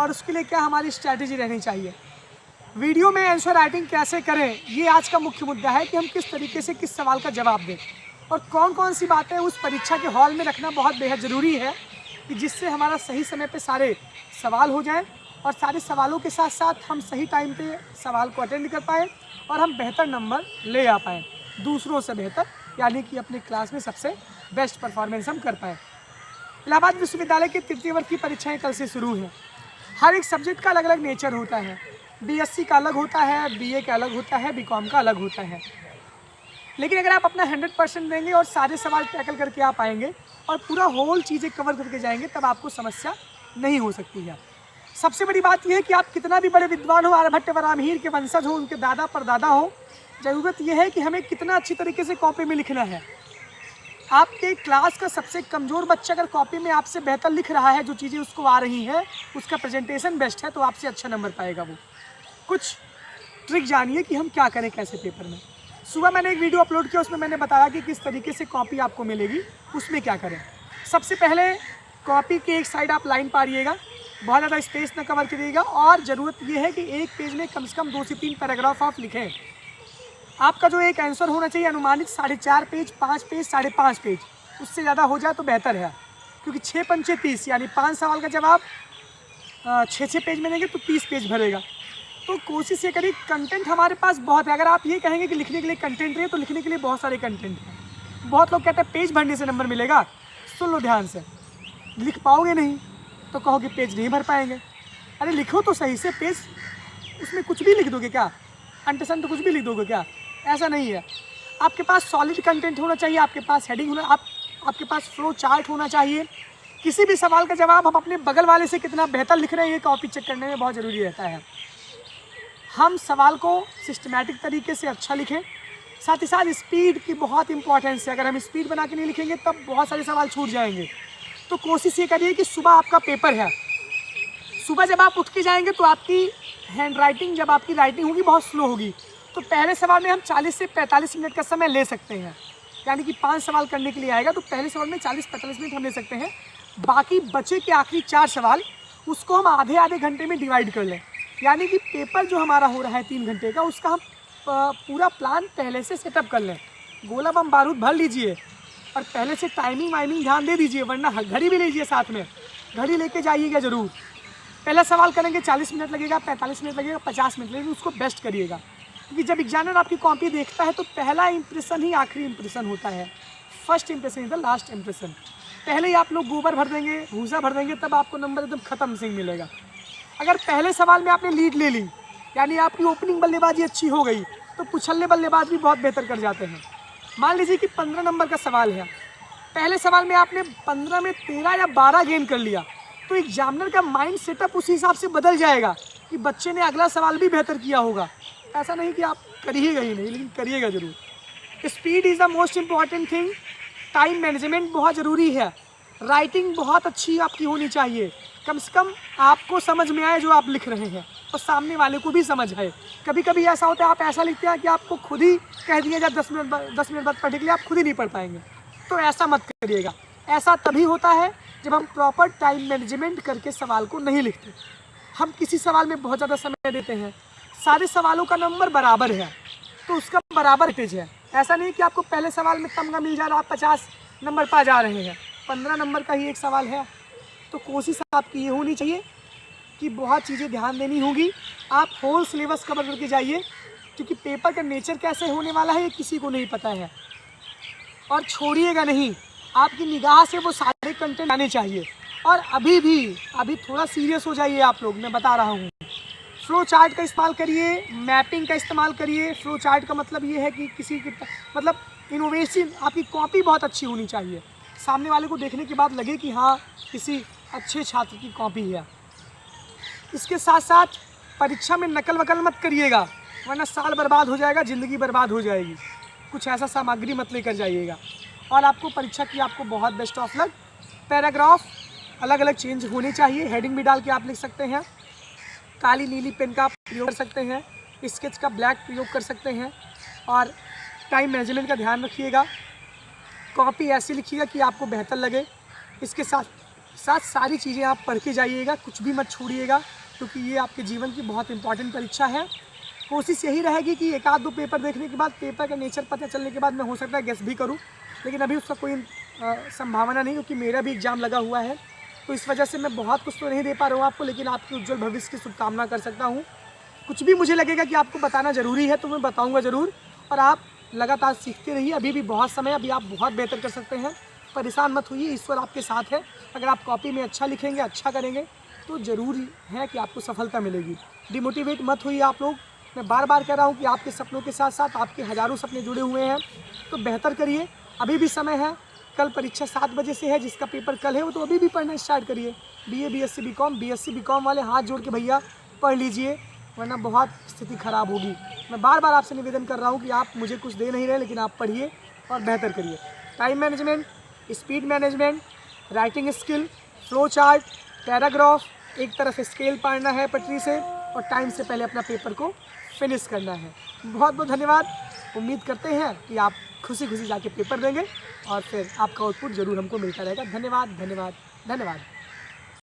और उसके लिए क्या हमारी स्ट्रैटेजी रहनी चाहिए। वीडियो में आंसर राइटिंग कैसे करें, ये आज का मुख्य मुद्दा है कि हम किस तरीके से किस सवाल का जवाब दें और कौन कौन सी बातें उस परीक्षा के हॉल में रखना बहुत बेहद ज़रूरी है कि जिससे हमारा सही समय पे सारे सवाल हो जाएं और सारे सवालों के साथ साथ हम सही टाइम पे सवाल को अटेंड कर पाएँ और हम बेहतर नंबर ले आ पाएँ, दूसरों से बेहतर, यानी कि अपनी क्लास में सबसे बेस्ट परफॉर्मेंस हम कर पाएँ। इलाहाबाद विश्वविद्यालय की तृतीय वर्ग की परीक्षाएं कल से शुरू हैं। हर एक सब्जेक्ट का अलग अलग नेचर होता है। बीएससी का अलग होता है, बीए का अलग होता है, बीकॉम का अलग होता है। लेकिन अगर आप अपना 100% देंगे और सारे सवाल टैकल करके आप आएंगे और पूरा होल चीज़ें कवर करके जाएंगे, तब आपको समस्या नहीं हो सकती है। सबसे बड़ी बात यह है कि आप कितना भी बड़े विद्वान हो, आर्यभट्ट बराहमीर के वंशज हो, उनके दादा परदादा हो, ज़रूरत यह है कि हमें कितना अच्छी तरीके से कॉपी में लिखना है। आपके क्लास का सबसे कमज़ोर बच्चा अगर कॉपी में आपसे बेहतर लिख रहा है, जो चीज़ें उसको आ रही हैं, उसका प्रेजेंटेशन बेस्ट है, तो आपसे अच्छा नंबर पाएगा वो। कुछ ट्रिक जानिए कि हम क्या करें कैसे पेपर में। सुबह मैंने एक वीडियो अपलोड किया, उसमें मैंने बताया कि किस तरीके से कॉपी आपको मिलेगी, उसमें क्या करें। सबसे पहले कॉपी के एक साइड आप लाइन पारिएगा, बहुत ज़्यादा स्पेस न कवर करिएगा और ज़रूरत यह है कि एक पेज में कम से कम 2 से 3 पैराग्राफ आप लिखें। आपका जो एक आंसर होना चाहिए अनुमानित 4.5 पेज, 5 पेज, 5.5 पेज, उससे ज़्यादा हो जाए तो बेहतर है, क्योंकि 6 पंचे 30, यानी 5 सवाल का जवाब 6 पेज में देंगे तो 30 पेज भरेगा। तो कोशिश ये करिए, कंटेंट हमारे पास बहुत है। अगर आप ये कहेंगे कि लिखने के लिए कंटेंट नहीं है, तो लिखने के लिए बहुत सारे कंटेंट हैं। बहुत लोग कहते हैं पेज भरने से नंबर मिलेगा। सुन लो ध्यान से, लिख पाओगे नहीं तो कहोगे पेज नहीं भर पाएंगे। अरे लिखो तो सही से, पेज उसमें कुछ भी लिख दोगे क्या, अनटसन तो कुछ भी लिख दोगे क्या? ऐसा नहीं है। आपके पास सॉलिड कंटेंट होना चाहिए, आपके पास हेडिंग होना, आपके पास फ्लो चार्ट होना चाहिए। किसी भी सवाल का जवाब हम अपने बगल वाले से कितना बेहतर लिख रहे हैं, ये कॉपी चेक करने में बहुत ज़रूरी रहता है। हम सवाल को सिस्टमैटिक तरीके से अच्छा लिखें, साथ ही साथ स्पीड की बहुत इंपॉर्टेंस है। अगर हम स्पीड बना के नहीं लिखेंगे तब बहुत सारे सवाल छूट जाएंगे। तो कोशिश ये करिए कि सुबह आपका पेपर है, सुबह जब आप उठ के जाएंगे तो आपकी हैंड राइटिंग, जब आपकी राइटिंग होगी, बहुत स्लो होगी। तो पहले सवाल में हम 40 से 45 मिनट का समय ले सकते हैं, यानी कि 5 सवाल करने के लिए आएगा तो पहले सवाल में 40-45 मिनट हम ले सकते हैं। बाकी बचे के आखिरी 4 सवाल, उसको हम आधे घंटे में डिवाइड कर लें, यानी कि पेपर जो हमारा हो रहा है 3 घंटे का, उसका हम पूरा प्लान पहले से सेटअप कर लें। गोला बम बारूद भर लीजिए और पहले से टाइमिंग वाइमिंग ध्यान दे दीजिए, वरना घड़ी भी लीजिए साथ में, घड़ी लेके जाइएगा ज़रूर। पहला सवाल करेंगे 40 मिनट लगेगा, 45 मिनट लगेगा, 50 मिनट लगेगा, उसको बेस्ट करिएगा। क्योंकि जब एग्जामिनर आपकी कॉपी देखता है तो पहला इंप्रेशन ही आखिरी इंप्रेशन होता है। First impression is the last impression. पहले ही आप लोग गोबर भर देंगे, भूसा भर देंगे, तब आपको नंबर एकदम ख़त्म से मिलेगा। अगर पहले सवाल में आपने लीड ले ली, यानी आपकी ओपनिंग बल्लेबाजी अच्छी हो गई, तो पिछले बल्लेबाज भी बहुत बेहतर कर जाते हैं। मान लीजिए कि 15 नंबर का सवाल है, पहले सवाल में आपने 15 में 13 या 12 गेन कर लिया, तो एग्जामिनर का माइंड सेटअप उसी हिसाब से बदल जाएगा कि बच्चे ने अगला सवाल भी बेहतर किया होगा। ऐसा नहीं कि आप करिएगा ही नहीं, लेकिन करिएगा ज़रूर। Speed is the most important thing. Time management बहुत ज़रूरी है। राइटिंग बहुत अच्छी आपकी होनी चाहिए, कम से कम आपको समझ में आए जो आप लिख रहे हैं और सामने वाले को भी समझ आए। कभी कभी ऐसा होता है आप ऐसा लिखते हैं कि आपको खुद ही कह दिया जाए 10 मिनट बाद पढ़ने के लिए, आप खुद ही नहीं पढ़ पाएंगे। तो ऐसा मत करिएगा। ऐसा तभी होता है जब हम प्रॉपर टाइम मैनेजमेंट करके सवाल को नहीं लिखते। हम किसी सवाल में बहुत ज़्यादा समय देते हैं, सारे सवालों का नंबर बराबर है तो उसका बराबर वेटेज है। ऐसा नहीं कि आपको पहले सवाल में तमगा मिल जा रहा, आप 50 नंबर पा जा रहे हैं, 15 नंबर का ही एक सवाल है। तो कोशिश आपकी ये होनी चाहिए कि बहुत चीज़ें ध्यान देनी होगी। आप होल सिलेबस कवर करके जाइए, क्योंकि पेपर का नेचर कैसे होने वाला है ये किसी को नहीं पता है। और छोड़िएगा नहीं, आपकी निगाह से वो सारे कंटेंट आने चाहिए। और अभी थोड़ा सीरियस हो जाइए आप लोग, मैं बता रहा हूँ। फ्लो चार्ट का इस्तेमाल करिए, मैपिंग का इस्तेमाल करिए। फ्लो चार्ट का मतलब ये है कि किसी की मतलब इनोवेशन, आपकी कॉपी बहुत अच्छी होनी चाहिए, सामने वाले को देखने के बाद लगे कि हाँ किसी अच्छे छात्र की कॉपी है। इसके साथ साथ परीक्षा में नकल वकल मत करिएगा, वरना साल बर्बाद हो जाएगा, ज़िंदगी बर्बाद हो जाएगी। कुछ ऐसा सामग्री मत लेकर जाइएगा। और आपको परीक्षा की आपको बहुत बेस्ट ऑफ लक। पैराग्राफ अलग अलग चेंज होने चाहिए, हेडिंग भी डाल के आप लिख सकते हैं। काली नीली पेन का प्रयोग कर सकते हैं, स्केच का ब्लैक प्रयोग कर सकते हैं। और टाइम मैनेजमेंट का ध्यान रखिएगा। कॉपी ऐसी लिखिएगा कि आपको बेहतर लगे। इसके साथ साथ सारी चीज़ें आप पढ़ के जाइएगा, कुछ भी मत छोड़िएगा, क्योंकि ये आपके जीवन की बहुत इंपॉर्टेंट परीक्षा है। कोशिश यही रहेगी कि एक आध दो पेपर देखने के बाद, पेपर का नेचर पता चलने के बाद मैं हो सकता है गेस भी करूं, लेकिन अभी उसका कोई संभावना नहीं, क्योंकि मेरा भी एग्ज़ाम लगा हुआ है। तो इस वजह से मैं बहुत कुछ तो नहीं दे पा रहा हूँ आपको, लेकिन आपके उज्जवल भविष्य की शुभकामना कर सकता हूँ। कुछ भी मुझे लगेगा कि आपको बताना ज़रूरी है तो मैं बताऊँगा ज़रूर, और आप लगातार सीखते रहिए। अभी भी बहुत समय, अभी आप बहुत बेहतर कर सकते हैं। परेशान मत होइए, ईश्वर आपके साथ है। अगर आप कॉपी में अच्छा लिखेंगे, अच्छा करेंगे, तो ज़रूरी है कि आपको सफलता मिलेगी। डिमोटिवेट मत होइए आप लोग। मैं बार बार कह रहा हूँ कि आपके सपनों के साथ साथ आपके हज़ारों सपने जुड़े हुए हैं, तो बेहतर करिए। अभी भी समय है। कल परीक्षा 7 बजे से है, जिसका पेपर कल है वो तो अभी भी पढ़ना स्टार्ट करिए। BA BSc BCom BSc BCom वाले हाथ जोड़ के भैया पढ़ लीजिए, वरना बहुत स्थिति ख़राब होगी। मैं बार बार आपसे निवेदन कर रहा हूँ कि आप मुझे कुछ दे नहीं रहे, लेकिन आप पढ़िए और बेहतर करिए। Time management, speed management, writing skill, flow chart, paragraph, एक तरफ स्केल पढ़ना है पटरी से, और टाइम से पहले अपना पेपर को फिनिश करना है। बहुत बहुत धन्यवाद। उम्मीद करते हैं कि आप खुशी खुशी जाके पेपर देंगे और फिर आपका आउटपुट ज़रूर हमको मिलता रहेगा। धन्यवाद धन्यवाद धन्यवाद।